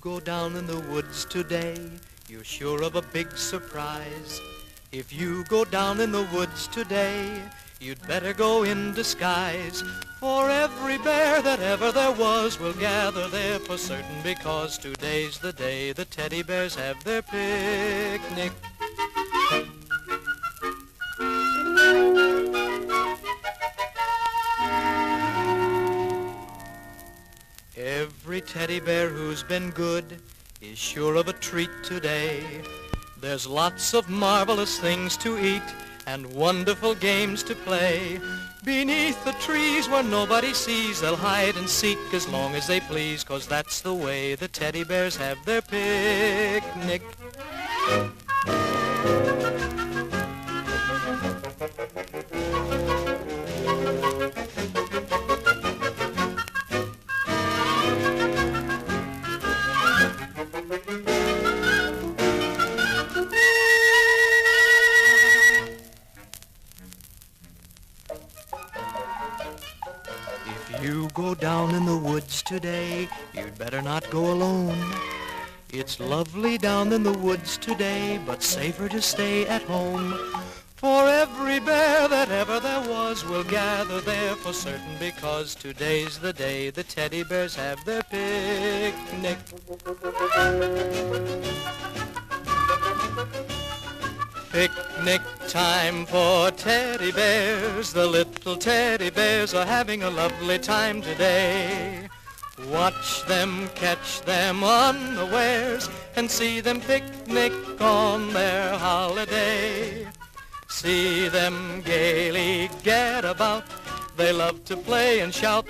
go down in the woods today, you're sure of a big surprise. If you go down in the woods today, you'd better go in disguise. For every bear that ever there was will gather there for certain, because today's the day the teddy bears have their picnic. Every teddy bear who's been good is sure of a treat today. There's lots of marvelous things to eat and wonderful games to play. Beneath the trees where nobody sees, they'll hide and seek as long as they please, 'cause that's the way the teddy bears have their picnic. If you go down in the woods today, you'd better not go alone. It's lovely down in the woods today, but safer to stay at home. For every bear that ever there was will gather there for certain, because today's the day the teddy bears have their picnic. Picnic time for teddy bears. The little teddy bears are having a lovely time today. Watch them, catch them unawares, and see them picnic on their holiday. See them gaily get about. They love to play and shout.